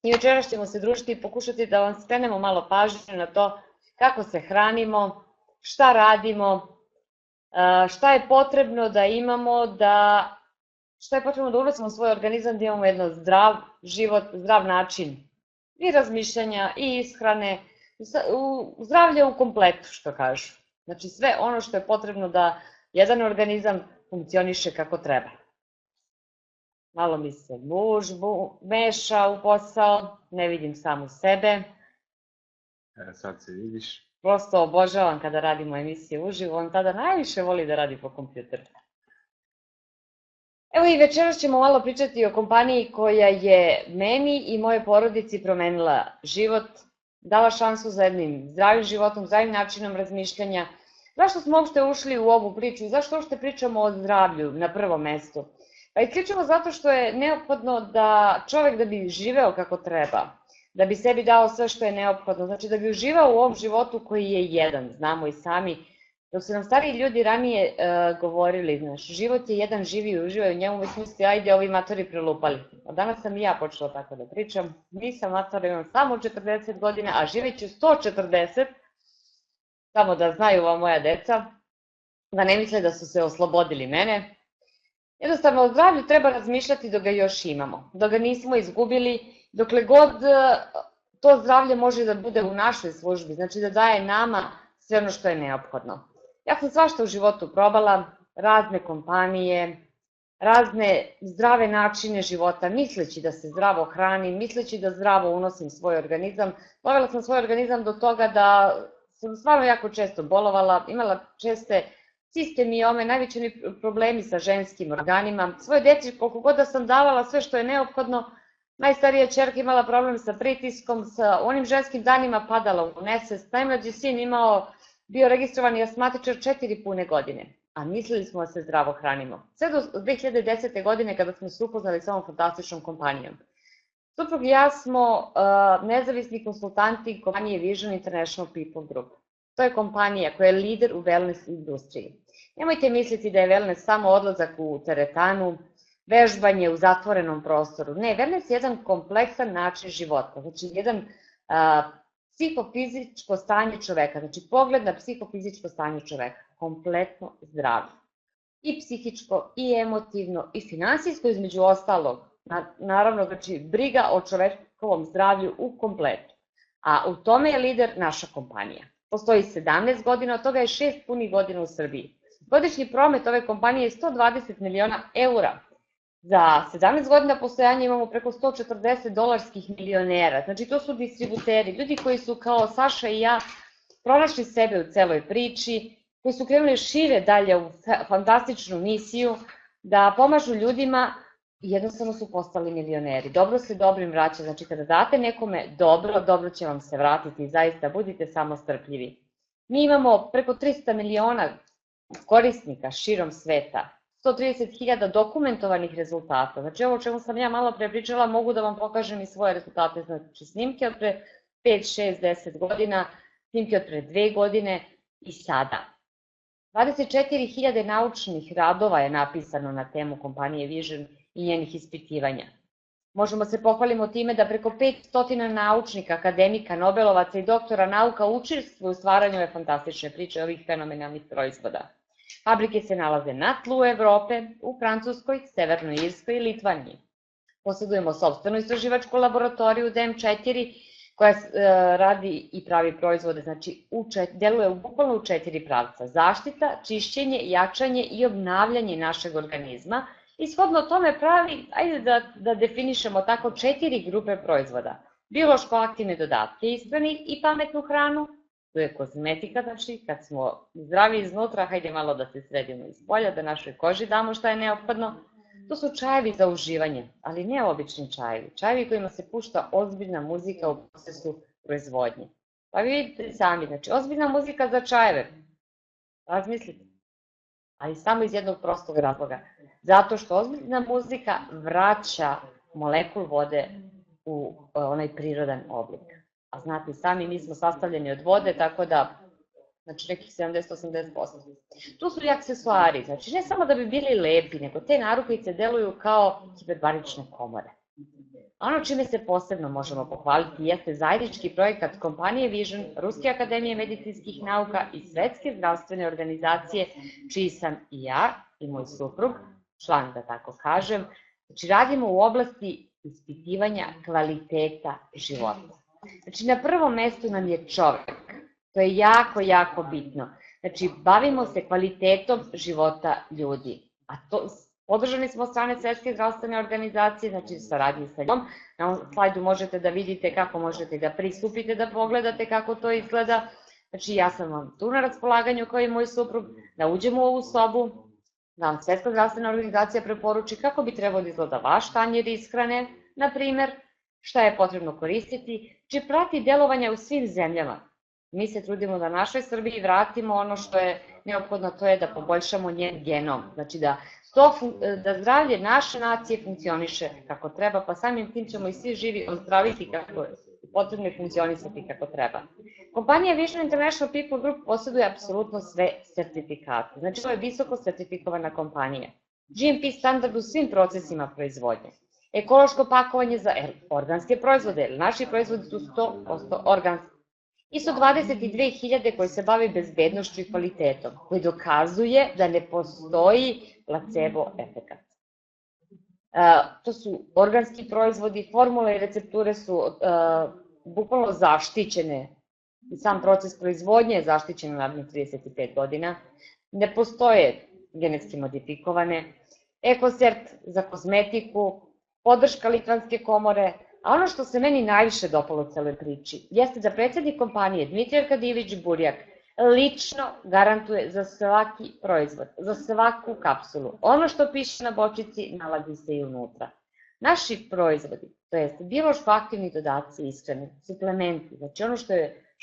I večeras ćemo se družiti i pokušati da vam skrenemo malo pažnju na to kako se hranimo, šta radimo, šta je potrebno da imamo, šta je potrebno da unosimo u svoj organizam, da imamo jedan zdrav život, zdrav način i razmišljanja i ishrane, zdravlje u kompletu, što kažu. Znači sve ono što je potrebno da jedan organizam funkcioniše kako treba. Malo mi se muž meša u posao, ne vidim samu sebe. Sad se vidiš. Prosto obožavam kada radimo emisije uživo, on tada najviše voli da radi po kompjuteru. Evo i večeras ćemo malo pričati o kompaniji koja je meni i moje porodici promenila život, dala šansu za jednim zdravim životom, zdravim načinom razmišljanja. Zašto smo uopšte ušli u ovu priču i zašto uopšte pričamo o zdravlju na prvom mestu? Pa isključivo zato što je neophodno da čovek da bi živeo kako treba, da bi sebi dao sve što je neophodno, znači da bi uživao u ovom životu koji je jedan, znamo i sami. Dok su nam stariji ljudi ranije govorili, znaš, život je jedan, živi i uživaj u njemu, mi smo mislili, ajde, ovi matori prelupali. A danas sam i ja počela tako da pričam, nisam matora, imam samo 40 godina, a živeću 140, samo da znaju ova moja deca, da ne misle da su se oslobodili mene. Jednostavno, o zdravlju treba razmišljati dok ga još imamo, dok ga nismo izgubili, dokle god to zdravlje može da bude u našoj službi, znači da daje nama sve ono što je neophodno. Ja sam svašta u životu probala, razne kompanije, razne zdrave načine života, misleći da se zdravo hranim, misleći da zdravo unosim svoj organizam. Dovela sam svoj organizam do toga da sam stvarno jako često bolovala, imala česte ciste miome, najveći problemi sa ženskim organima. Svoje deci, koliko god da sam davala sve što je neophodno, najstarija ćerka imala problem sa pritiskom, sa onim ženskim danima padala u nesvest, najmlađi sin bio registrovani astmatičar 4 pune godine, a mislili smo da se zdravo hranimo. Sve do 2010. godine kada smo se upoznali sa ovom fantastičnom kompanijom. Suprug i ja smo nezavisni konsultanti kompanije Vision International People Group. To je kompanija koja je lider u wellness industriji. Nemojte misliti da je wellness samo odlazak u teretanu, vežbanje u zatvorenom prostoru. Ne, wellness je jedan kompleksan način života, znači jedan psihofizičko stanje čoveka, znači pogled na psihofizičko stanje čoveka, kompletno zdrav. I psihičko, i emotivno, i finansijsko između ostalog. Naravno, znači briga o čovekovom zdravlju u kompletu. A u tome je lider naša kompanija. Postoji 17 godina, od toga je 6 punih godina u Srbiji. Godišnji promet ove kompanije je 120 miliona eura. Za 17 godina postojanja imamo preko 140 dolarskih milionera, znači to su distributeri, ljudi koji su kao Saša i ja pronašli sebe u celoj priči, koji su krenuli šire dalje u fantastičnu misiju, da pomažu ljudima i jednostavno su postali milioneri. Dobro se dobrim vraća, znači kada date nekome dobro, dobro će vam se vratiti i zaista budite samo strpljivi. Mi imamo preko 300 miliona korisnika širom sveta, 130.000 dokumentovanih rezultata. Znači ovo o čemu sam ja malo pre pričala, mogu da vam pokažem i svoje rezultate, znači snimke od pre 5, 6, 10 godina, snimke od pre 2 godine i sada. 24.000 naučnih radova je napisano na temu kompanije Vision i njenih ispitivanja. Možemo se pohvalimo time da preko 500 naučnika, akademika, nobelovaca i doktora nauka učestvuju u stvaranju ove fantastične priče ovih fenomenalnih proizvoda. Fabrike se nalaze na tlu Evrope, u Francuskoj, Severnoj Irskoj i Litvaniji. Posjedujemo sopstvenu istraživačku laboratoriju DM4 koja radi i pravi proizvode, znači deluje bukvalno u 4 pravca. Zaštita, čišćenje, jačanje i obnavljanje našeg organizma i shodno tome pravi, ajde da definišemo tako, 4 grupe proizvoda. Biološko aktivne dodatke ishrani i pametnu hranu, tu je kozmetika, znači kad smo zdravi iznutra, hajde malo da se sredimo iz polja, da našoj koži damo šta je neophodno. To su čajevi za uživanje, ali ne obični čajevi. Čajevi kojima se pušta ozbiljna muzika u procesu proizvodnje. Pa vi vidite sami, znači ozbiljna muzika za čajeve. Razmislite. Ali samo iz jednog prostog razloga. Zato što ozbiljna muzika vraća molekul vode u onaj prirodan oblik. A znate sami, mi smo sastavljeni od vode, tako da, znači nekih 70-80%. Tu su i aksesuari, znači ne samo da bi bili lepi, nego te narukvice deluju kao hiperbarične komore. Ono čime se posebno možemo pohvaliti jeste zajednički projekat kompanije Vision, Ruske akademije medicinskih nauka i Svetske zdravstvene organizacije, čiji sam i ja i moj suprug, član da tako kažem. Znači radimo u oblasti ispitivanja kvaliteta života. Znači na prvom mestu nam je čovek, to je jako, jako bitno. Znači bavimo se kvalitetom života ljudi, a to podržani smo od strane Svetske zdravstvene organizacije, znači saradnji sa njom. Na ovom slajdu možete da vidite kako možete da pristupite, da pogledate kako to izgleda. Znači ja sam vam tu na raspolaganju kao i moj suprug, da uđemo u ovu sobu, da vam Svetska zdravstvena organizacija preporuči kako bi trebalo da izgleda vaš tanjir ishrane, na primer, šta je potrebno koristiti, či prati delovanja u svim zemljama. Mi se trudimo da našoj Srbiji vratimo ono što je neophodno, to je da poboljšamo njen genom, znači da zdravlje naše nacije funkcioniše kako treba, pa samim tim ćemo i svi živi ozdraviti kako je potrebno funkcionisati kako treba. Kompanija Vision International People Group posjeduje apsolutno sve sertifikate, znači ovo je visoko sertifikovana kompanija. GMP standard u svim procesima proizvodnje, ekološko pakovanje za organske proizvode, jer naši proizvodi su 100% organski. ISO 22.000 koji se bavi bezbednošću i kvalitetom, koji dokazuje da ne postoji placebo efekat. To su organski proizvodi, formule i recepture su bukvalno zaštićene, i sam proces proizvodnje je zaštićen narednih 35 godina, ne postoje genetski modifikovane, ekocert za kozmetiku, podrška Litvanske komore, a ono što se meni najviše dopalo u celoj priči jeste da predsjednik kompanije Dmitrij Arkadijević Burjak lično garantuje za svaki proizvod, za svaku kapsulu. Ono što piše na bočici nalazi se i unutra. Naši proizvodi, to jest biološko aktivni dodaci ishrane, suplementi, znači ono što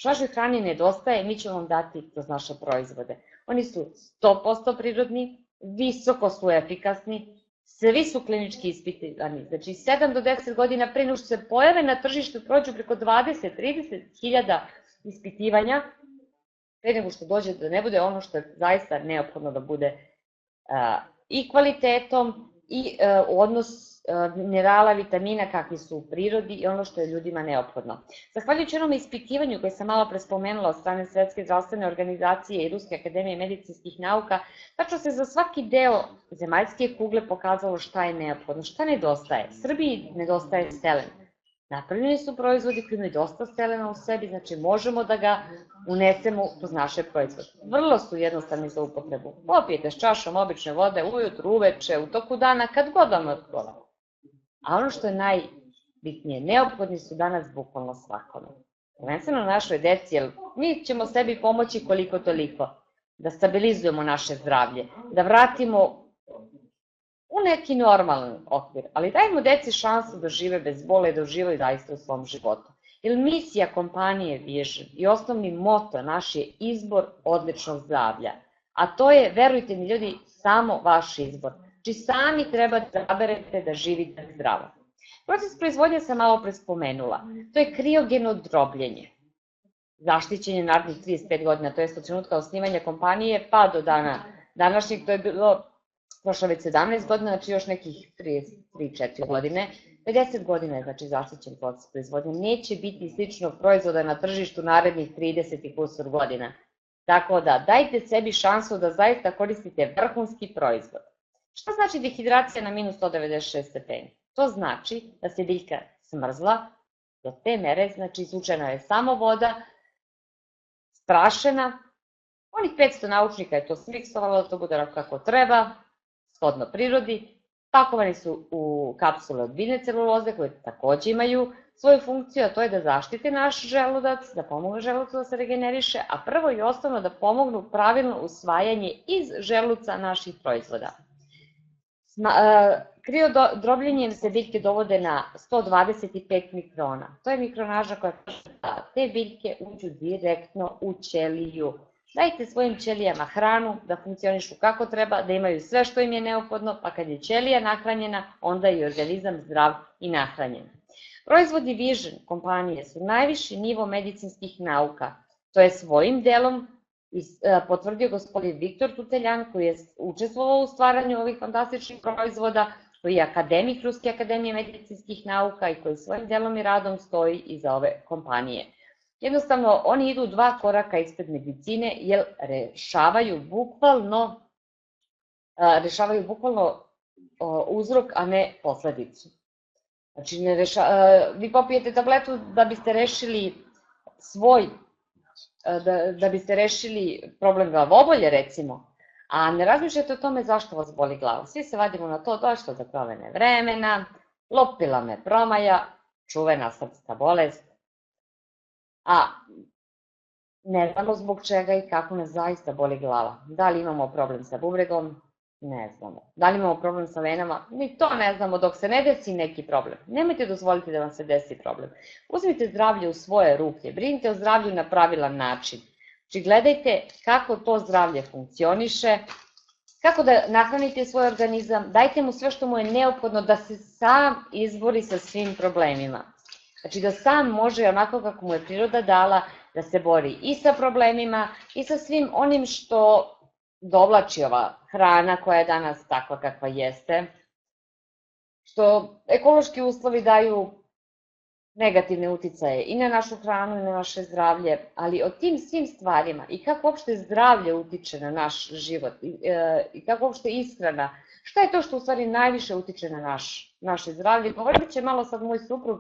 našoj hrani nedostaje, mi ćemo vam dati kroz naše proizvode. Oni su 100% prirodni, visoko su efikasni, svi su klinički ispitivani, znači 7 do 10 godina pre nego što se pojave na tržištu prođu preko 20-30 hiljada ispitivanja, pre nego što dođe da ne bude ono što je zaista neophodno da bude i kvalitetom i odnos minerala, vitamina kakvi su u prirodi i ono što je ljudima neophodno. Zahvaljujući onom ispitivanju koje sam malo pre spomenula od strane Svetske zdravstvene organizacije i Ruske akademije medicinskih nauka, tačno se za svaki deo zemaljske kugle pokazalo šta je neophodno, šta nedostaje. Srbiji nedostaje selen. Napravljeni su proizvodi koji imaju dosta selena u sebi, znači možemo da ga unesemo kroz naše proizvode. Vrlo su jednostavni za upotrebu. Popijete s čašom obične vode ujutru, uveče, u toku dana, kad god vam odgovara. A ono što je najbitnije, neophodni su danas bukvalno svakome. Prvenstveno našoj deci, jer mi ćemo sebi pomoći koliko toliko, da stabilizujemo naše zdravlje, da vratimo u neki normalan okvir, ali dajmo deci šansu da žive bez bole i da uživaju zaista u svom životu. Jer misija kompanije Vision i osnovni moto naš je izbor odličnog zdravlja, a to je, verujte mi ljudi, samo vaš izbor. Znači sami treba da zaberete da živite zdravo. Proces proizvodnje sam malo pre spomenula, to je kriogeno drobljenje. Zaštićen je narednih 35 godina, to je od trenutka osnivanja kompanije pa do dana današnjeg, to je bilo prošlo već 17 godina, znači još nekih 3-4 godine, 50 godina je znači zaštićen proces proizvodnje, neće biti sličnog proizvoda na tržištu narednih 30 i kusur godina. Tako da dajte sebi šansu da zaista koristite vrhunski proizvod. Šta znači dehidracija na minus 196 stepeni? To znači da se biljka smrzla do te mere, znači izvučena je samo voda, sprašena, onih 500 naučnika je to smiksovalo da to bude kako treba, shodno prirodi, pakovani su u kapsule od biljne celuloze koje takođe imaju svoju funkciju, a to je da zaštite naš želudac, da pomognu želucu da se regeneriše, a prvo i osnovno da pomognu pravilno usvajanje iz želuca naših proizvoda. Kriodrobljenjem se biljke dovode na 125 mikrona. To je mikronaža koja da te biljke uđu direktno u ćeliju. Dajte svojim ćelijama hranu da funkcionišu kako treba, da imaju sve što im je neophodno, pa kad je ćelija nahranjena, onda je organizam zdrav i nahranjen. Proizvodi Vision kompanije su najviši nivo medicinskih nauka. To je svojim delom potvrdio gospodin Viktor Tuteljan, koji je učestvovao u stvaranju ovih fantastičnih proizvoda, koji je akademik Ruske akademije medicinskih nauka i koji svojim delom i radom stoji iza ove kompanije. Jednostavno, oni idu 2 koraka ispred medicine, jer rešavaju bukvalno uzrok, a ne posledicu. Znači, vi popijete tabletu da biste rešili da biste rešili problem glavobolje, recimo, a ne razmišljate o tome zašto vas boli glava. Svi se vadimo na to došlo za promene vremena, lopila me promaja, čuvena srpska bolest, a ne znamo zbog čega i kako nas zaista boli glava. Da li imamo problem sa bubregom? Ne znamo. Da li imamo problem sa venama? Ni to ne znamo dok se ne desi neki problem. Nemojte dozvoliti da vam se desi problem. Uzmite zdravlje u svoje ruke, brinite o zdravlju na pravilan način. Znači, gledajte kako to zdravlje funkcioniše, kako da nahranite svoj organizam, dajte mu sve što mu je neophodno da se sam izbori sa svim problemima. Znači, da sam može onako kako mu je priroda dala, da se bori i sa problemima i sa svim onim što dovlači ova hrana koja je danas takva kakva jeste, što ekološki uslovi daju negativne uticaje i na našu hranu i na naše zdravlje, ali o tim svim stvarima i kako uopšte zdravlje utiče na naš život i kako uopšte ishrana, šta je to što u stvari najviše utiče na naše zdravlje. Govorit će malo sad moj suprug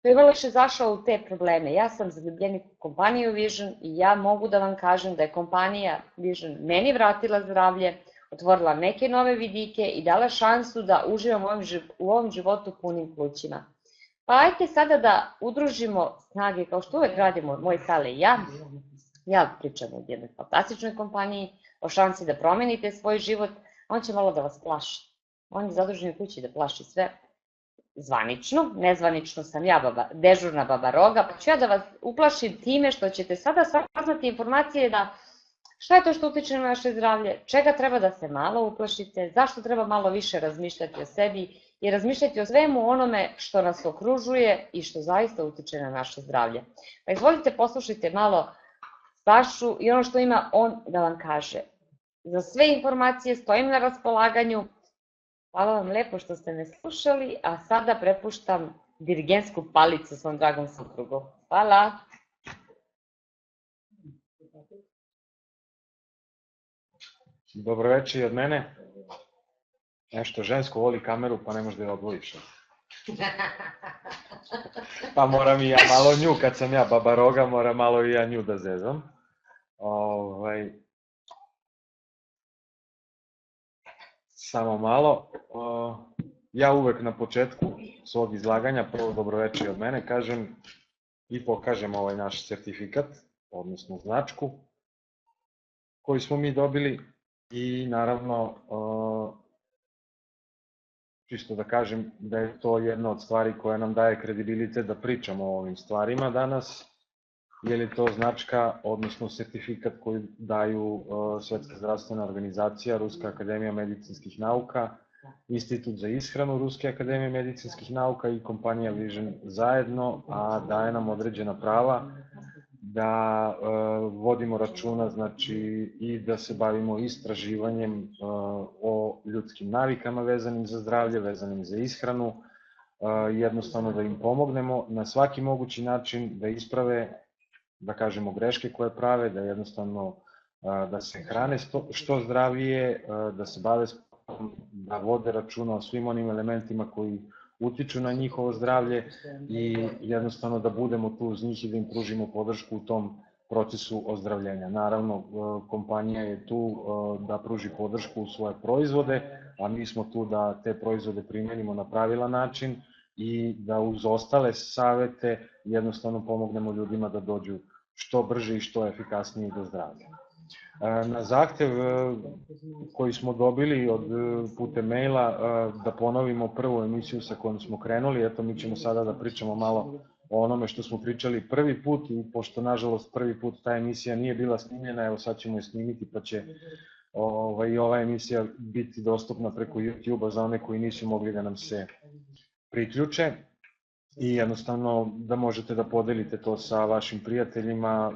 koji je vrlo više zašao u te probleme. Ja sam zaljubljenik u kompaniju Vision i ja mogu da vam kažem da je kompanija Vision meni vratila zdravlje, otvorila neke nove vidike i dala šansu da uživam u ovom životu punim plućima. Pa ajte sada da udružimo snage, kao što uvek radimo moj Sale i ja. Ja pričam o jednoj fantastičnoj kompaniji, o šansi da promenite svoj život. On će malo da vas plaši. On je zadužen u kući da plaši sve zvanično. Nezvanično sam ja dežurna baba roga, pa ću ja da vas uplašim time što ćete sada saznati informacije da šta je to što utiče na naše zdravlje, čega treba da se malo uplašite, zašto treba malo više razmišljati o sebi i razmišljati o svemu onome što nas okružuje i što zaista utiče na naše zdravlje. Pa izvolite, poslušajte malo Sašu i ono što ima on da vam kaže. Za sve informacije stojim na raspolaganju. Hvala vam lepo što ste me slušali, a sada prepuštam dirigentsku palicu svom dragom suprugu. Hvala! Dobro večer i od mene. Nešto žensko voli kameru, pa ne možeš da je odvojiš. Pa moram i ja malo nju, kad sam ja baba roga, moram malo i ja nju da zezam. Samo malo. Ja uvek na početku svog izlaganja, prvo dobroveče i od mene, kažem i pokažem ovaj naš sertifikat, odnosno značku, koji smo mi dobili i naravno čisto da kažem da je to jedna od stvari koja nam daje kredibilitet da pričamo o ovim stvarima danas, jer je to značka, odnosno sertifikat koji daju Svetska zdravstvena organizacija, Ruska akademija medicinskih nauka, Institut za ishranu Ruske akademije medicinskih nauka i kompanija Vision zajedno, a daje nam određena prava da vodimo računa, znači i da se bavimo istraživanjem o ljudskim navikama vezanim za zdravlje, vezanim za ishranu, jednostavno da im pomognemo na svaki mogući način da isprave, da kažemo, greške koje prave, da jednostavno da se hrane što zdravije, da se bave sportom, da vode računa o svim onim elementima koji utiču na njihovo zdravlje i jednostavno da budemo tu uz njih i da im pružimo podršku u tom procesu ozdravljenja. Naravno, kompanija je tu da pruži podršku u svoje proizvode, a mi smo tu da te proizvode primenimo na pravilan način i da uz ostale savete jednostavno pomognemo ljudima da dođu što brže i što efikasnije do zdravlja. Na zahtev koji smo dobili putem maila da ponovimo prvu emisiju sa kojom smo krenuli, eto mi ćemo sada da pričamo malo o onome što smo pričali prvi put i pošto nažalost prvi put ta emisija nije bila snimljena, evo sad ćemo je snimiti pa će i ova emisija biti dostupna preko YouTube-a za one koji nisu mogli da nam se priključe i jednostavno da možete da podelite to sa vašim prijateljima,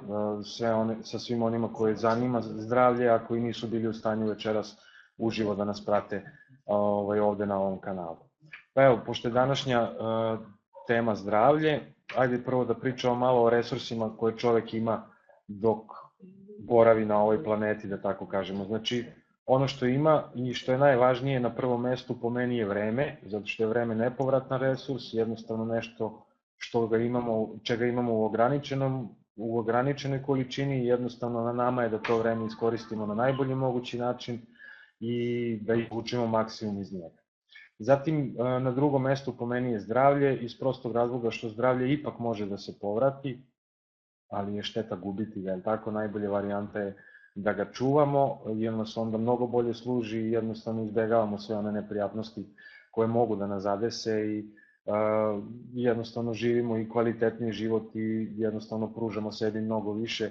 sa svim onima koje zanima zdravlje, a koji nisu bili u stanju večeras uživo da nas prate ovde na ovom kanalu. Pa evo, pošto je današnja tema zdravlje, ajde prvo da pričamo malo o resursima koje čovek ima dok boravi na ovoj planeti, da tako kažemo. Znači, ono što ima i što je najvažnije na prvom mestu po meni je vreme, zato što je vreme nepovratna resurs, jednostavno nešto čega imamo u ograničenoj količini i jednostavno na nama je da to vreme iskoristimo na najbolji mogući način i da izvučemo maksimum iz njega. Zatim, na drugom mestu po meni je zdravlje, iz prostog razloga što zdravlje ipak može da se povrati, ali je šteta gubiti ga, tako najbolje varijanta je da ga čuvamo, jer nas onda mnogo bolje služi i jednostavno izbegavamo sve one neprijatnosti koje mogu da nas zadese i jednostavno živimo i kvalitetniji život i jednostavno pružamo sebi mnogo više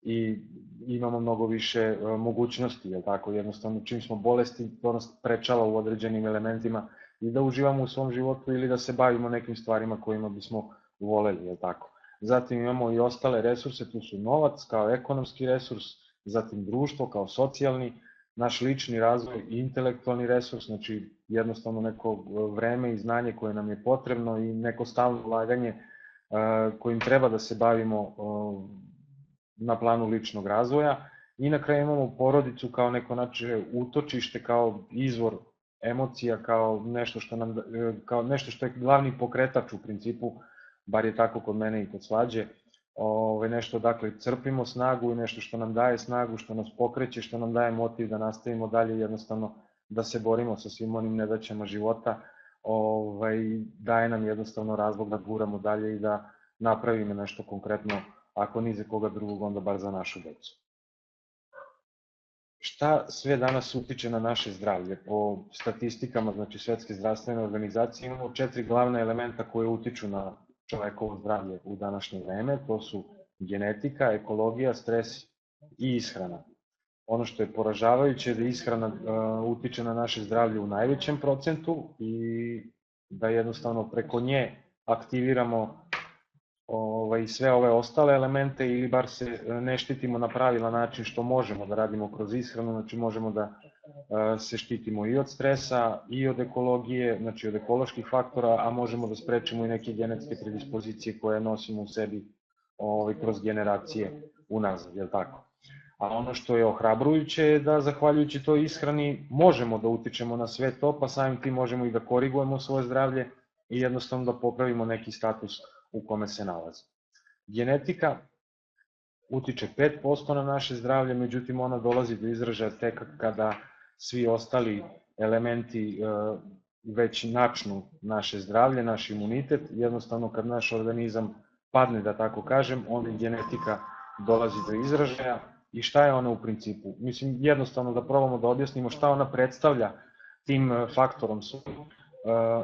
i imamo mnogo više mogućnosti, jel tako, jednostavno čim smo bolesti, to nas sprečava u određenim elementima i da uživamo u svom životu ili da se bavimo nekim stvarima kojima bismo voleli, jel tako. Zatim imamo i ostale resurse, tu su novac kao ekonomski resurs, zatim društvo kao socijalni, naš lični razvoj i intelektualni resurs, znači jednostavno neko vreme i znanje koje nam je potrebno i neko stalno ulaganje kojim treba da se bavimo na planu ličnog razvoja. I na kraju imamo porodicu kao neko naše utočište, kao izvor emocija, kao nešto što je glavni pokretač u principu, bar je tako kod mene i kod Slađe, nešto dakle crpimo snagu i nešto što nam daje snagu, što nas pokreće, što nam daje motiv da nastavimo dalje, jednostavno da se borimo sa svim onim nedaćama života, daje nam jednostavno razlog da guramo dalje i da napravimo nešto konkretno, ako ni za koga drugog, onda bar za našu decu. Šta sve danas utiče na naše zdravlje? Po statistikama, znači Svetske zdravstvene organizacije, imamo 4 glavna elementa koje utiču na čovekovo zdravlje u današnje vreme, to su genetika, ekologija, stres i ishrana. Ono što je poražavajuće je da ishrana utiče na naše zdravlje u najvećem procentu i da jednostavno preko nje aktiviramo sve ove ostale elemente ili bar se ne štitimo na pravilan način što možemo da radimo kroz ishranu, znači možemo da se štitimo i od stresa i od ekologije, znači od ekoloških faktora, a možemo da sprečimo i neke genetske predispozicije koje nosimo u sebi kroz generacije unazad, jel tako? A ono što je ohrabrujuće je da zahvaljujući toj ishrani možemo da utičemo na sve to, pa samim tim možemo i da korigujemo svoje zdravlje i jednostavno da popravimo neki status u kome se nalazi. Genetika utiče 5% na naše zdravlje, međutim ona dolazi do izražaja tek kada svi ostali elementi već načnu naše zdravlje, naš imunitet, jednostavno kad naš organizam padne, da tako kažem, onda genetika dolazi do izražaja. I šta je ona u principu? Mislim, jednostavno da probamo da objasnimo šta ona predstavlja tim faktorom svojim,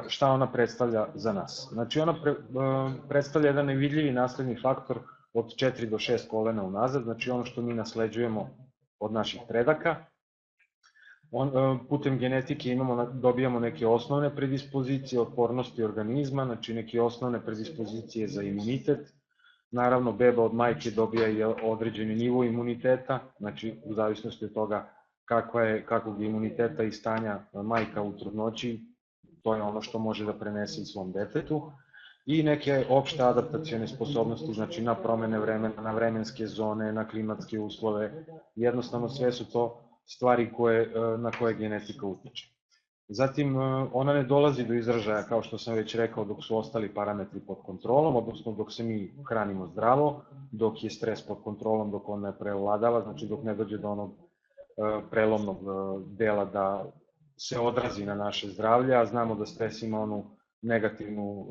šta ona predstavlja za nas. Znači ona predstavlja jedan nevidljivi nasledni faktor od 4 do 6 kolena unazad, znači ono što mi nasleđujemo od naših predaka. Putem genetike dobijamo neke osnovne predispozicije otpornosti organizma, znači neke osnovne predispozicije za imunitet. Naravno, beba od majke dobija i određeni nivo imuniteta, znači u zavisnosti od toga kakvog imuniteta i stanja majka u trudnoći, to je ono što može da prenese i svom detetu. I neke opšte adaptacione sposobnosti, znači na promene vremena, na vremenske zone, na klimatske uslove, jednostavno sve su to stvari na koje genetika utiče. Zatim, ona ne dolazi do izražaja, kao što sam već rekao, dok su ostali parametri pod kontrolom, odnosno dok se mi hranimo zdravo, dok je stres pod kontrolom, dok on ne preovladava, znači dok ne dođe do onog prelomnog dela da se odrazi na naše zdravlje, a znamo da stres ima onu negativnu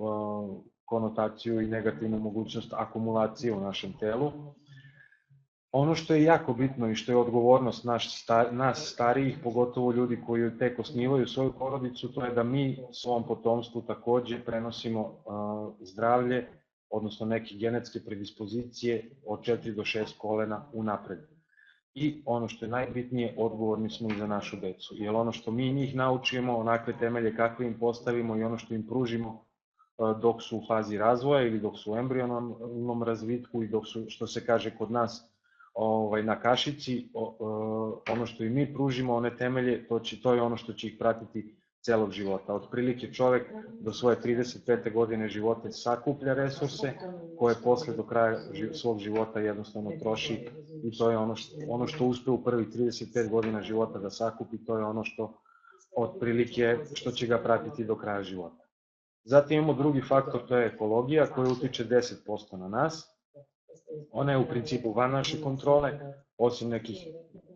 konotaciju i negativnu mogućnost akumulacije u našem telu. Ono što je jako bitno i što je odgovornost nas starijih, pogotovo ljudi koji tek osnivaju svoju porodicu, to je da mi svom potomstvu takođe prenosimo zdravlje, odnosno neke genetske predispozicije od 4 do 6 kolena unapred. I ono što je najbitnije, odgovorni smo i za našu decu, jer ono što mi njih naučimo, onakve temelje kakve im postavimo i ono što im pružimo dok su u fazi razvoja ili dok su u embrionalnom razvitku i dok su, što se kaže kod nas, na kašici, ono što i mi pružimo, one temelje, to je ono što će ih pratiti celog života. Otprilike čovek do svoje 35. godine života sakuplja resurse koje posle do kraja svog života jednostavno troši i to je ono što uspe u prvih 35 godina života da sakupi, to je ono što otprilike što će ga pratiti do kraja života. Zatim imamo drugi faktor, to je ekologija koja utiče 10% na nas. Ona je u principu van naše kontrole, osim nekih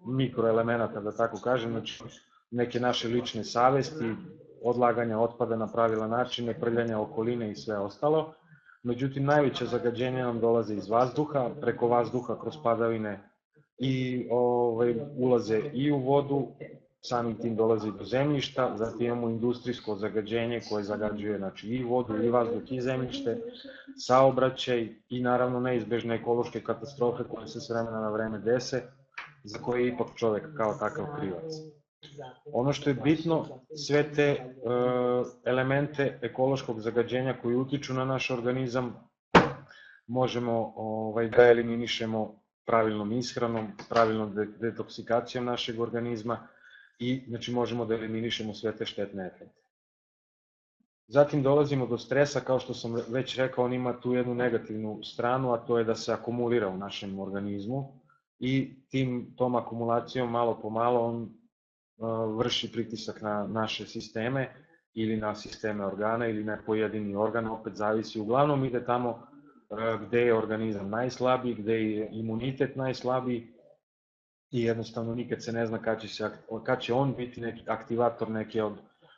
mikroelemenata, da tako kažem, znači neke naše lične savesti, odlaganja otpada na pravilan način, prljanja okoline i sve ostalo. Međutim, najveće zagađenje nam dolaze iz vazduha, preko vazduha kroz padavine i ulaze i u vodu, samim tim dolaze i do zemljišta, zatim imamo industrijsko zagađenje koje zagađuje znači, i vodu, i vazduh, i zemljište, saobraćaj i naravno neizbežne ekološke katastrofe koje se s vremena na vreme dese, za koje je ipak čovek kao takav krivac. Ono što je bitno, sve te elemente ekološkog zagađenja koji utiču na naš organizam možemo da eliminišemo pravilnom ishranom, pravilnom detoksikacijom našeg organizma i znači možemo da eliminišemo sve te štetne efekte. Zatim dolazimo do stresa, kao što sam već rekao, on ima tu jednu negativnu stranu, a to je da se akumulira u našem organizmu i tom akumulacijom malo po malo on vrši pritisak na naše sisteme ili na sisteme organa ili na pojedini organ, opet zavisi, uglavnom ide tamo gde je organizam najslabiji, gde je imunitet najslabiji i jednostavno nikad se ne zna kad će on biti neki aktivator neke od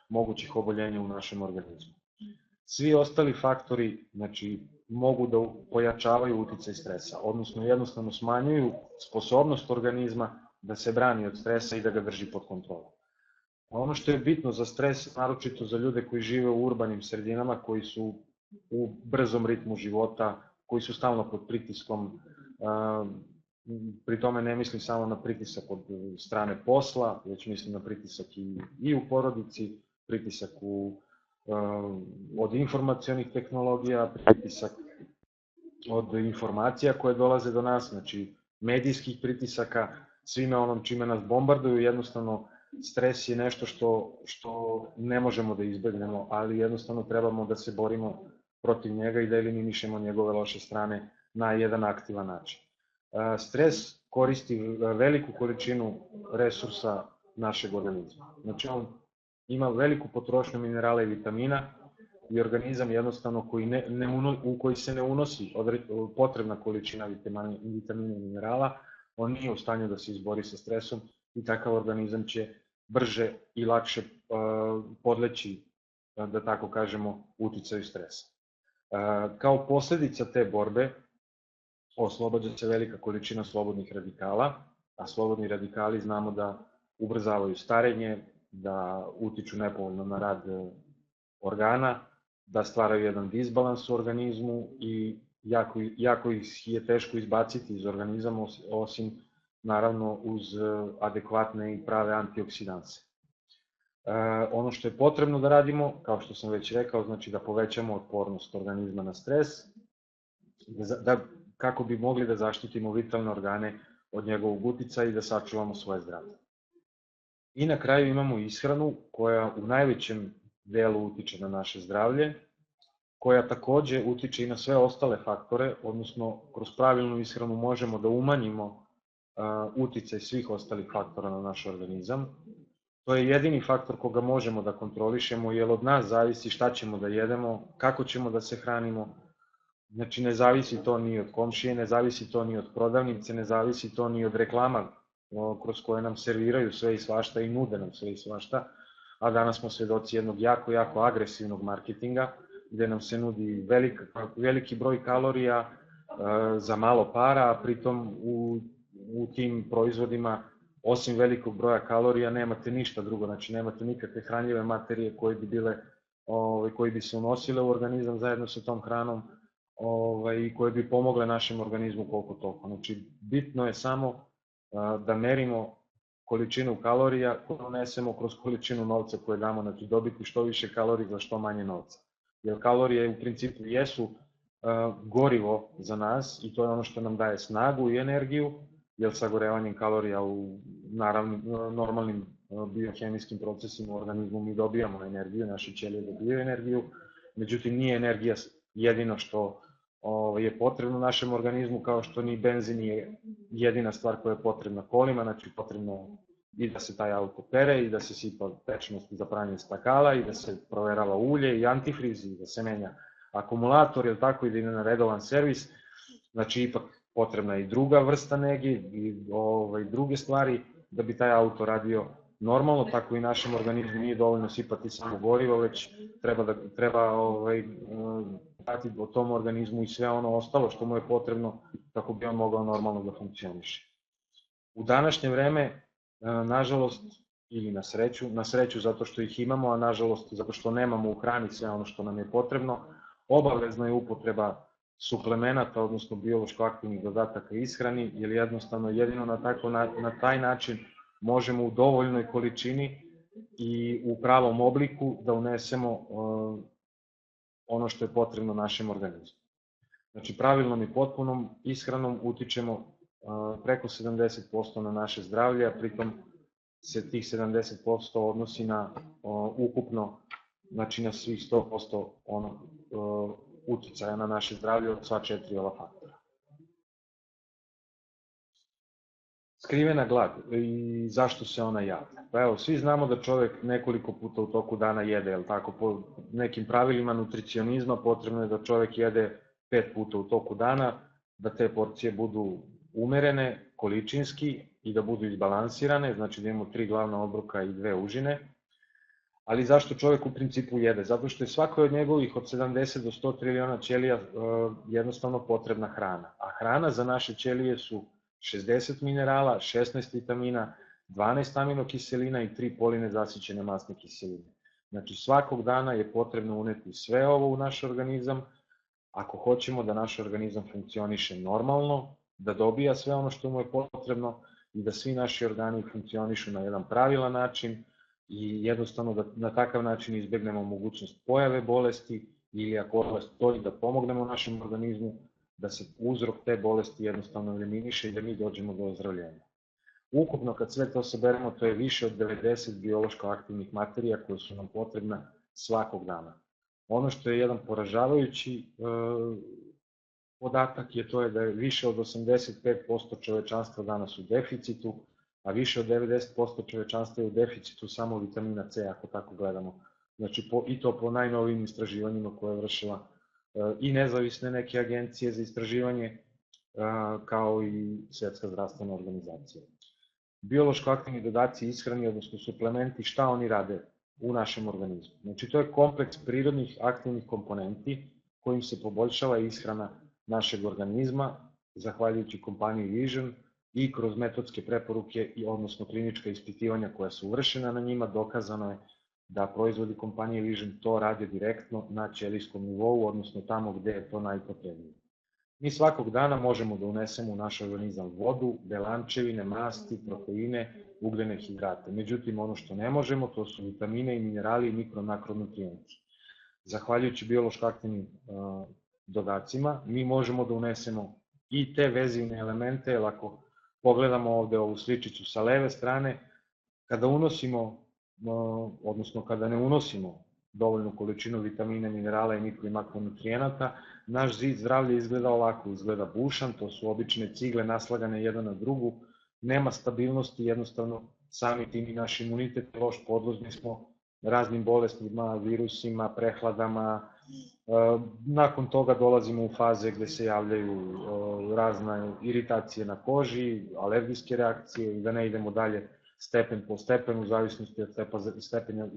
mogućih oboljenja u našem organizmu. Svi ostali faktori znači, mogu da pojačavaju uticaj stresa, odnosno jednostavno smanjuju sposobnost organizma da se brani od stresa i da ga drži pod kontrolom. Ono što je bitno za stres, naročito za ljude koji žive u urbanim sredinama, koji su u brzom ritmu života, koji su stalno pod pritiskom, pri tome ne mislim samo na pritisak od strane posla, već mislim na pritisak i u porodici, pritisak od informacionih tehnologija, pritisak od informacija koje dolaze do nas, znači medijskih pritisaka, svime onom čime nas bombarduju, jednostavno stres je nešto što ne možemo da izbegnemo, ali jednostavno trebamo da se borimo protiv njega i da eliminišemo njegove loše strane na jedan aktivan način. Stres koristi veliku količinu resursa našeg organizma. Znači on ima veliku potrošnju minerala i vitamina i organizam jednostavno u koji se ne unosi potrebna količina vitamina i minerala, on nije u stanju da se izbori sa stresom i takav organizam će brže i lakše podleći, da tako kažemo, uticaju stresa. Kao posledica te borbe oslobađa se velika količina slobodnih radikala, a slobodni radikali znamo da ubrzavaju starenje, da utiču nepovoljno na rad organa, da stvaraju jedan disbalans u organizmu i jako ih je teško izbaciti iz organizama, osim naravno uz adekvatne i prave antioksidanse. Ono što je potrebno da radimo, kao što sam već rekao, znači da povećamo otpornost organizma na stres, kako bi mogli da zaštitimo vitalne organe od njegovog uticaja i da sačuvamo svoje zdravlje. I na kraju imamo ishranu koja u najvećem delu utiče na naše zdravlje, koja takođe utiče i na sve ostale faktore, odnosno kroz pravilnu ishranu možemo da umanjimo uticaj svih ostalih faktora na naš organizam. To je jedini faktor koga možemo da kontrolišemo, jer od nas zavisi šta ćemo da jedemo, kako ćemo da se hranimo. Znači ne zavisi to ni od komšije, ne zavisi to ni od prodavnice, ne zavisi to ni od reklama kroz koje nam serviraju sve i svašta i nude nam sve i svašta, a danas smo svedoci jednog jako agresivnog marketinga, gde nam se nudi veliki broj kalorija za malo para, a pritom u tim proizvodima, osim velikog broja kalorija, nemate ništa drugo, znači nemate nikakve hranljive materije koje bi se unosile u organizam zajedno sa tom hranom i koje bi pomogle našem organizmu koliko toliko. Znači, bitno je samo da merimo količinu kalorija koju unesemo kroz količinu novca koje damo, znači dobiti što više kalorija za što manje novca. Jer kalorije u principu jesu gorivo za nas i to je ono što nam daje snagu i energiju jer sagorevanjem kalorija u normalnim biohemijskim procesima u organizmu mi dobijamo energiju, naše ćelije dobijaju energiju, međutim nije energija jedino što je potrebno našem organizmu, kao što ni benzin nije jedina stvar koja je potrebna kolima, znači potrebno i da se taj auto pere, i da se sipa tečnost za pranje stakala, i da se proverava ulje i antifriz, i da se menja akumulator, ili tako, i da ide na redovan servis. Znači ipak potrebna je i druga vrsta nege i druge stvari da bi taj auto radio normalno, tako i našem organizmu nije dovoljno sipati samo gorivo, već treba dati o tom organizmu i sve ono ostalo što mu je potrebno kako bi on mogao normalno da funkcioniše. U današnje vreme, nažalost, ili na sreću zato što ih imamo, a nažalost zato što nemamo u hrani sve ono što nam je potrebno, obavezna je upotreba suplemenata, odnosno biološko aktivnih dodataka ishrani, jer jednostavno jedino na taj način možemo u dovoljnoj količini i u pravom obliku da unesemo ono što je potrebno našem organizmu. Znači pravilnom i potpunom ishranom utičemo preko 70% na naše zdravlje, a pritom se tih 70% odnosi na ukupno, znači na svih 100% uticaja na naše zdravlje od sva 4 ova faktora. Skrivena glad i zašto se ona javlja? Pa evo, svi znamo da čovjek nekoliko puta u toku dana jede, jel tako? Po nekim pravilima nutricionizma potrebno je da čovjek jede 5 puta u toku dana, da te porcije budu umerene, količinski i da budu izbalansirane, znači da imamo 3 glavna obroka i 2 užine. Ali zašto čovjek u principu jede? Zato što je svakoj od njegovih od 70 do 100 triliona ćelija jednostavno potrebna hrana. A hrana za naše ćelije su 60 minerala, 16 vitamina, 12 aminokiselina i 3 polinezasićene masne kiseline. Znači svakog dana je potrebno uneti sve ovo u naš organizam, ako hoćemo da naš organizam funkcioniše normalno, da dobija sve ono što mu je potrebno i da svi naši organi funkcionišu na jedan pravilan način i jednostavno da na takav način izbegnemo mogućnost pojave bolesti ili ako bolest stoji da pomognemo našem organizmu da se uzrok te bolesti jednostavno eliminiše i da mi dođemo do ozdravljenja. Ukupno kad sve to saberemo, to je više od 90 biološko aktivnih materija koje su nam potrebne svakog dana. Ono što je jedan poražavajući podatak je to da je više od 85% čovečanstva danas u deficitu, a više od 90% čovečanstva je u deficitu samo vitamina C, ako tako gledamo. Znači i to po najnovijim istraživanjima koje je vršila i nezavisne neke agencije za istraživanje, kao i Svjetska zdravstvena organizacija. Biološko aktivni dodaci ishrani, odnosno suplementi, šta oni rade u našem organizmu? Znači to je kompleks prirodnih aktivnih komponenti kojim se poboljšava ishrana našeg organizma, zahvaljujući kompaniji Vision i kroz metodske preporuke, odnosno klinička ispitivanja koja su uvršena na njima, dokazano je da proizvodi kompanije Vision to rade direktno na ćelijskom nivou, odnosno tamo gde je to najpotrebnije. Mi svakog dana možemo da unesemo u naš organizam vodu, belančevine, masti, proteine, ugljene hidrate. Međutim, ono što ne možemo, to su vitamine i minerali i mikronukleotidi. Zahvaljujući biološko aktivnim dodacima, mi možemo da unesemo i te vezivne elemente, jer ako pogledamo ovde ovu sličicu sa leve strane, kada unosimo, odnosno kada ne unosimo dovoljnu količinu vitamina, minerala i mikro i makronutrijenata, naš zid zdravlja izgleda ovako, izgleda bušan, to su obične cigle naslagane jedna na drugu, nema stabilnosti, jednostavno sami tim i naš imunitet je loš, podložni smo raznim bolestima, virusima, prehladama. Nakon toga dolazimo u faze gde se javljaju razne iritacije na koži, alergijske reakcije i da ne idemo dalje stepen po stepenu, u zavisnosti od stepena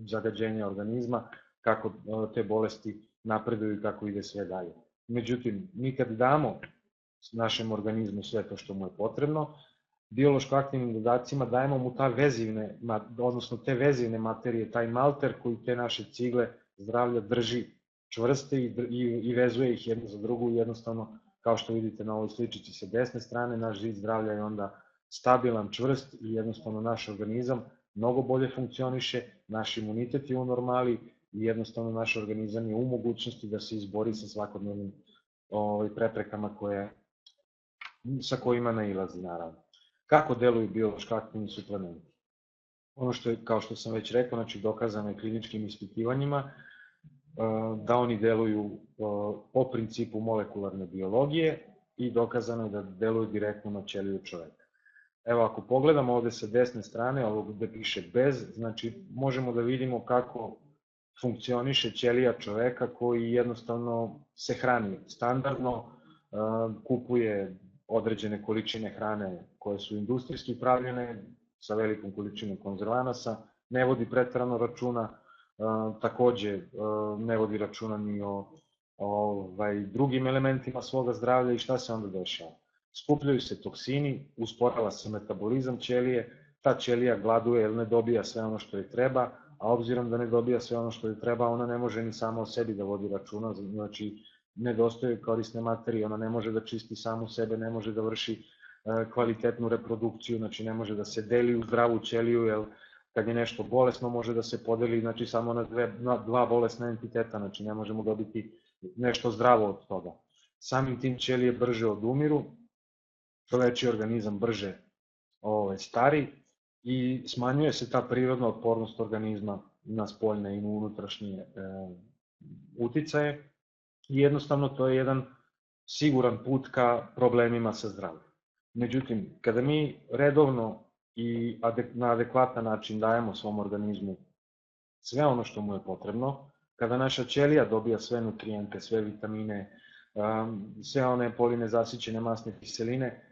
zagađenja organizma, kako te bolesti napreduju i kako ide sve dalje. Međutim, mi kad damo našem organizmu sve to što mu je potrebno, biološko aktivnim dodacima dajemo mu te vezivne materije, taj malter koji te naše cigle zdravlja drži čvrste i vezuje ih jedno za drugu. Jednostavno, kao što vidite na ovoj sličici sa desne strane, naš zid zdravlja je onda stabilan, čvrst i jednostavno naš organizam mnogo bolje funkcioniše, naš imunitet je u normali i jednostavno naš organizam je u mogućnosti da se izbori sa svakodnevnim preprekama koje sa kojima nailazi naravno. Kako deluju biološko aktivni suplementi? Ono što je, kao što sam već rekao, znači dokazano je kliničkim ispitivanjima da oni deluju po principu molekularne biologije i dokazano je da deluju direktno na ćeliju čoveka. Evo, ako pogledamo ovde sa desne strane, ovo gde piše bez, znači možemo da vidimo kako funkcioniše ćelija čoveka koji jednostavno se hrani standardno, kupuje određene količine hrane koje su industrijski pravljene, sa velikom količinom konzervanasa, ne vodi preterano računa, takođe ne vodi računa ni o drugim elementima svoga zdravlja i šta se onda dešava. Skupljaju se toksini, usporava se metabolizam ćelije, ta ćelija gladuje jer ne dobija sve ono što je treba, a obzirom da ne dobija sve ono što je treba, ona ne može ni sama o sebi da vodi računa, znači nedostaju korisne materije, ona ne može da čisti samu sebe, ne može da vrši kvalitetnu reprodukciju, znači ne može da se deli u zdravu ćeliju, jer kad je nešto bolesno može da se podeli znači samo na dva bolesna entiteta, znači ne možemo dobiti nešto zdravo od toga. Samim tim ćelije brže odumiru, čovečiji organizam brže stari i smanjuje se ta prirodna otpornost organizma na spoljne i unutrašnje uticaje i jednostavno to je jedan siguran put ka problemima sa zdravljem. Međutim, kada mi redovno i na adekvatan način dajemo svom organizmu sve ono što mu je potrebno, kada naša ćelija dobija sve nutrijente, sve vitamine, sve one polinezasićene masne kiseline,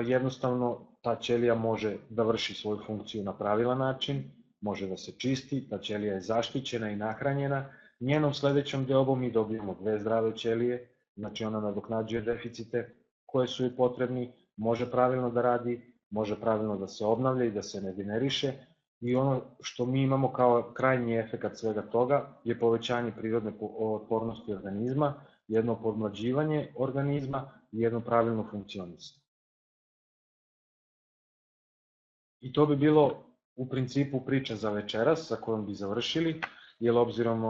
jednostavno ta ćelija može da vrši svoju funkciju na pravilan način, može da se čisti, ta ćelija je zaštićena i nahranjena. Njenom sledećom deobom mi dobijemo dve zdrave ćelije, znači ona nadoknađuje deficite koje su joj potrebni, može pravilno da radi, može pravilno da se obnavlja i da se ne generiše i ono što mi imamo kao krajnji efekat svega toga je povećanje prirodne otpornosti organizma, jedno podmlađivanje organizma i jedno pravilno funkcionisanje. I to bi bilo u principu priča za večeras sa kojom bi završili, jer obzirom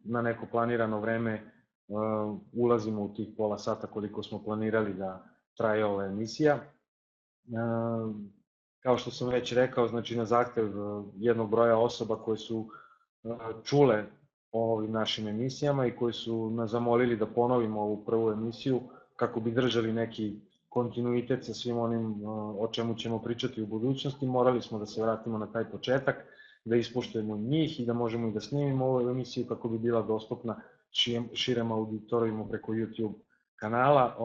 na neko planirano vreme ulazimo u tih pola sata koliko smo planirali da traje ova emisija. Kao što sam već rekao, znači na zahtev jednog broja osoba koje su čule o ovim našim emisijama i koji su nas zamolili da ponovimo ovu prvu emisiju kako bi držali neki kontinuitet sa svim onim o čemu ćemo pričati u budućnosti, morali smo da se vratimo na taj početak, da ispoštujemo njih i da možemo i da snimimo ovu emisiju kako bi bila dostupna širem auditorijumu preko YouTube kanala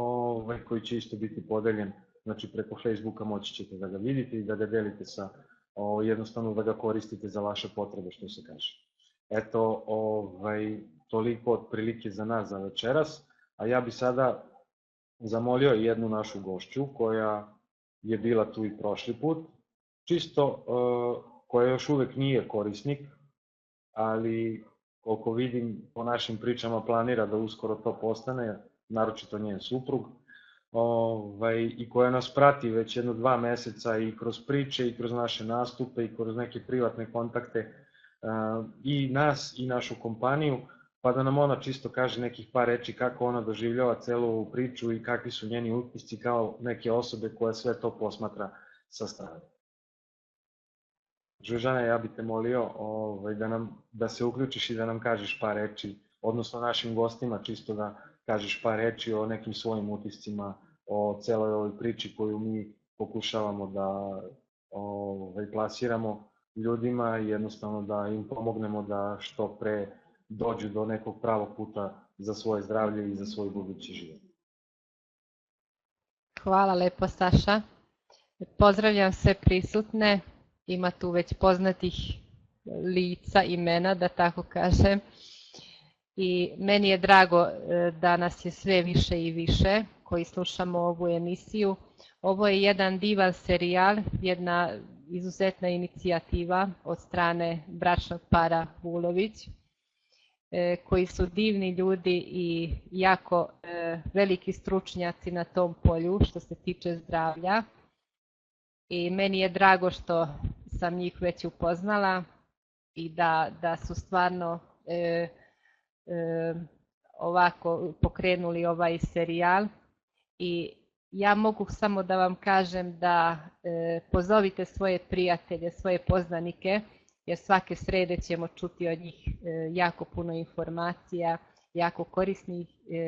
koji će isto biti podeljen, znači preko Facebooka moći ćete da ga vidite i da ga delite sa, jednostavno da ga koristite za vaše potrebe, što se kaže. Eto, toliko otprilike za nas za večeras, a ja bi sada zamolio jednu našu gošću koja je bila tu i prošli put, čisto koja još uvek nije korisnik, ali koliko vidim po našim pričama planira da uskoro to postane, naročito njen suprug, i koja nas prati već 1-2 meseca i kroz priče i kroz naše nastupe i kroz neke privatne kontakte i nas i našu kompaniju, pa da nam ona čisto kaže nekih par reči kako ona doživljava celu ovu priču i kakvi su njeni utisci kao neke osobe koja sve to posmatra sa strane. Žužana, ja bih te molio da se uključiš i da nam kažeš par reči, odnosno našim gostima čisto da kažeš par reči o nekim svojim utiscima, o celoj ovoj priči koju mi pokušavamo da plasiramo ljudima i jednostavno da im pomognemo da što pre dođu do nekog pravog puta za svoje zdravlje i za svoj budući život. Hvala lepo, Saša. Pozdravljam sve prisutne, ima tu već poznatih lica, imena, da tako kažem. I meni je drago da nas je sve više i više koji slušamo ovu emisiju. Ovo je jedan divan serijal, jedna izuzetna inicijativa od strane bračnog para Vulović, koji su divni ljudi i jako veliki stručnjaci na tom polju što se tiče zdravlja. I meni je drago što sam njih već upoznala i da su stvarno ovako pokrenuli ovaj serijal i Ja mogu samo da vam kažem da pozovite svoje prijatelje, svoje poznanike, jer svake srede ćemo čuti od njih jako puno informacija, jako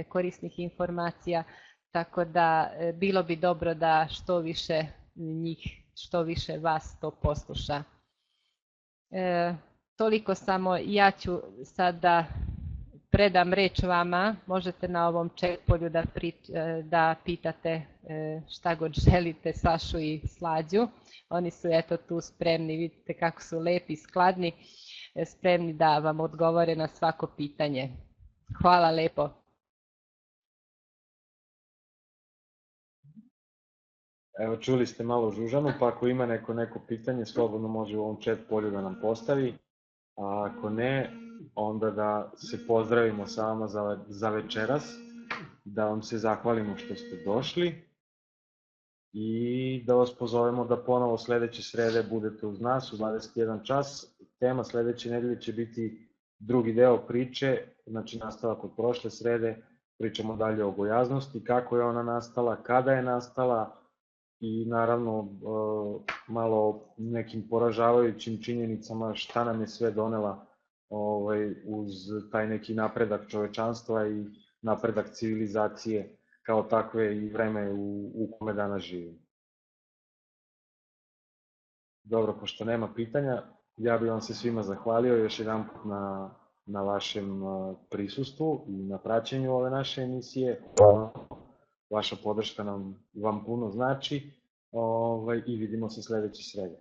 korisnih informacija, tako da bilo bi dobro da što više njih, što više vas to posluša. Toliko samo, ja ću sada predam reč vama, možete na ovom chat polju da pitate šta god želite Sašu i Slađu. Oni su eto tu spremni, vidite kako su lepi, skladni, spremni da vam odgovore na svako pitanje. Hvala lepo. Evo, čuli ste malo Žužanu, pa ako ima neko pitanje, slobodno može u ovom chat polju da nam postavi. A ako ne, onda da se pozdravimo sa vama za večeras, da vam se zahvalimo što ste došli i da vas pozovemo da ponovo sledeće srede budete uz nas u 21 čas. Tema sledeće nedelje će biti drugi deo priče, znači nastavak od prošle srede, pričamo dalje o gojaznosti, kako je ona nastala, kada je nastala i naravno malo nekim poražavajućim činjenicama šta nam je sve donela uz taj neki napredak čovečanstva i napredak civilizacije kao takve i vreme u kome danas živimo. Dobro, pošto nema pitanja, ja bih vam se svima zahvalio još jedan put na vašem prisustvu i na praćenju ove naše emisije. Vaša podrška vam puno znači i vidimo se sledeće srede.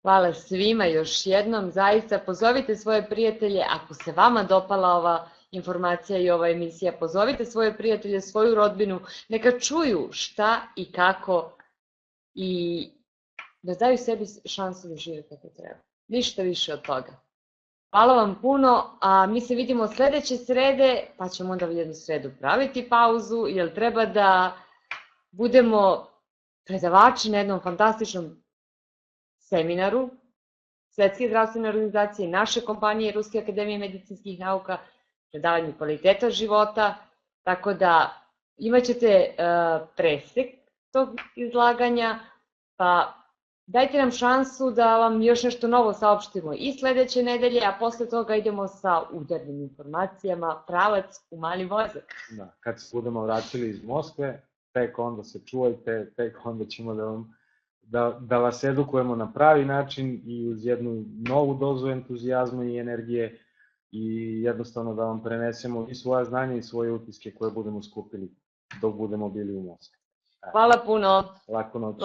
Hvala svima još jednom, zaista pozovite svoje prijatelje, ako se vama dopala ova informacija i ova emisija, pozovite svoje prijatelje, svoju rodbinu, neka čuju šta i kako i da daju sebi šansu da žive kako treba. Ništa više od toga. Hvala vam puno, a mi se vidimo sledeće srede, pa ćemo onda jednu sredu praviti pauzu, jer treba da budemo predavači na jednom fantastičnom seminaru Svetske zdravstvene organizacije, naše kompanije Ruske akademije medicinskih nauka, predavanje kvaliteta života, tako da imat ćete presek tog izlaganja, pa dajte nam šansu da vam još nešto novo saopštimo i sledeće nedelje, a posle toga idemo sa udarnim informacijama, pravac u Mali Voždovec. Da, kad se budemo vraćali iz Moskve, tek onda se čuvajte, tek onda ćemo da vas edukujemo na pravi način i uz jednu novu dozu entuzijazma i energije i jednostavno da vam prenesemo i svoja znanja i svoje utiske koje budemo skupili dok budemo bili u Moskvi. Hvala puno. Laku noć.